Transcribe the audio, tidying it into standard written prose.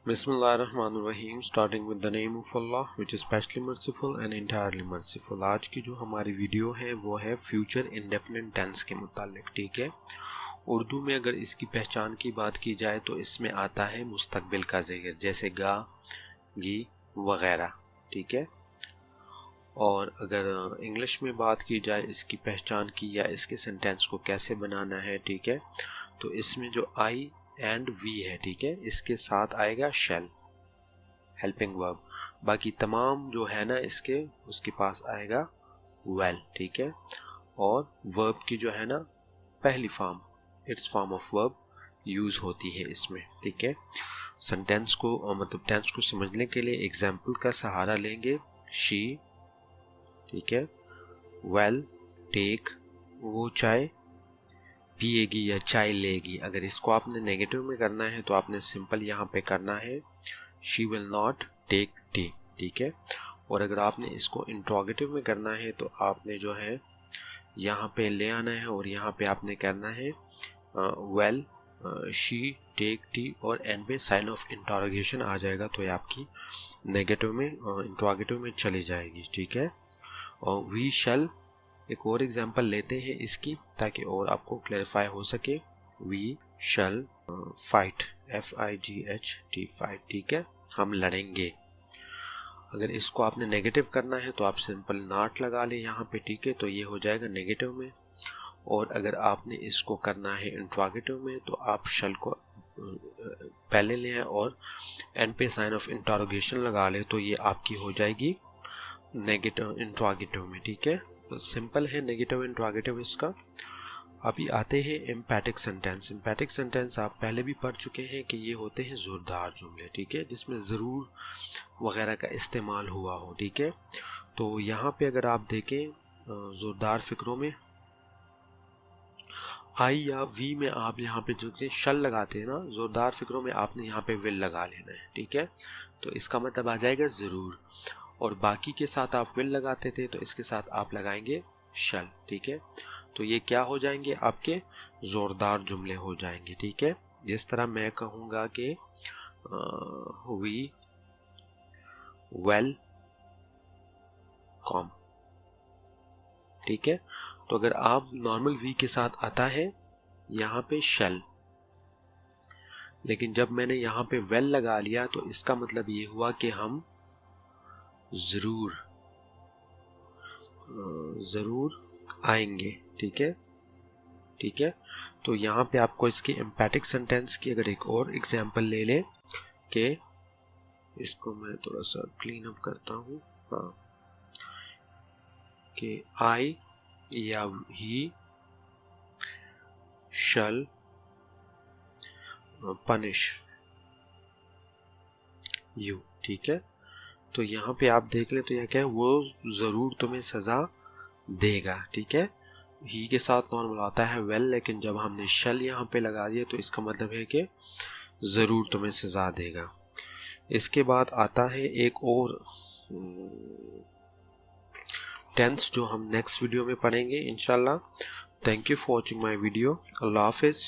बिस्मिल्लाहिर्रहमानिर्रहीम starting with the name of Allah which is specially merciful and entirely merciful. आज की जो हमारी वीडियो है वो है फ्यूचर इंडेफिनिट टेंस के मुतालिक। ठीक है, उर्दू में अगर इसकी पहचान की बात की जाए तो इसमें आता है मुस्तकबिल का ज़िक्र, जैसे गा, गी वगैरह। ठीक है, और अगर इंग्लिश में बात की जाए इसकी पहचान की या इसके सेंटेंस को कैसे बनाना है, ठीक है, तो इसमें जो आई एंड वी है, ठीक है, इसके साथ आएगा शेल हेल्पिंग वर्ब। बाकी तमाम जो है ना इसके उसके पास आएगा वेल। ठीक है, और वर्ब की जो है ना पहली form it's form of verb use होती है इसमें। ठीक है, सेंटेंस को मतलब टेंस को समझने के लिए एग्जाम्पल का सहारा लेंगे। शी, ठीक है, वेल टेक वो चाय पिएगी या चाय लेगी। अगर इसको आपने नेगेटिव में करना है तो आपने सिंपल यहाँ पे करना है she will not take tea. ठीक है, और अगर आपने इसको इंट्रोगेटिव में करना है तो आपने जो है यहाँ पे ले आना है और यहाँ पे आपने करना है वेल शी टेक टी और एंड पे साइन ऑफ इंटरोगेशन आ जाएगा, तो ये आपकी नेगेटिव में इंट्रोगेटिव में चली जाएगी। ठीक है, और वी शैल एक और एग्जांपल लेते हैं इसकी ताकि और आपको क्लैरिफाई हो सके। We shall fight, FIGHT fight. ठीक है, हम लड़ेंगे। अगर इसको आपने नेगेटिव करना है तो आप सिंपल नॉट लगा लें यहाँ पे। ठीक है, तो ये हो जाएगा नेगेटिव में। और अगर आपने इसको करना है इंट्रोगेटिव में तो आप शैल को पहले लें और एंड पे साइन ऑफ इंटरोगेशन लगा लें, तो ये आपकी हो जाएगी नेगेटिव इंट्रोगेटिव में। ठीक है, तो सिंपल है नेगेटिव इंट्रोगेटिव इसका। अभी आते हैं एम्पैथिक सेंटेंस। एम्पैथिक सेंटेंस आप पहले भी पढ़ चुके हैं कि ये होते हैं जोरदार जुमले। ठीक है, जिसमें ज़रूर वगैरह का इस्तेमाल हुआ हो। ठीक है, तो यहाँ पे अगर आप देखें जोरदार फिक्रों में आई या वी में आप यहाँ पे जो शल लगाते हैं ना, जोरदार फिक्रों में आपने यहाँ पे विल लगा लेना है। ठीक है, तो इसका मतलब आ जाएगा ज़रूर, और बाकी के साथ आप विल लगाते थे तो इसके साथ आप लगाएंगे शल। ठीक है, तो ये क्या हो जाएंगे आपके जोरदार जुमले हो जाएंगे। ठीक है, जिस तरह मैं कहूँगा कि वी वेल कॉम। ठीक है, तो अगर आप नॉर्मल वी के साथ आता है यहाँ पे शल, लेकिन जब मैंने यहाँ पे वेल लगा लिया तो इसका मतलब ये हुआ कि हम जरूर आएंगे। ठीक है, ठीक है, तो यहाँ पे आपको इसके एम्पैथिक सेंटेंस की अगर एक और एग्जांपल ले लें कि इसको मैं थोड़ा सा क्लीन अप करता हूँ। हाँ, कि आई या ही शल पनिश यू। ठीक है, तो यहाँ पे आप देख ले तो यह क्या है, वो जरूर तुम्हें सजा देगा। ठीक है, ही के साथ नॉर्मल आता है वेल, लेकिन जब हमने शल यहाँ पे लगा दिया तो इसका मतलब है कि जरूर तुम्हें सजा देगा। इसके बाद आता है एक और टेंस जो हम नेक्स्ट वीडियो में पढ़ेंगे इंशाल्लाह। Thank you for watching my video. Allah Hafiz.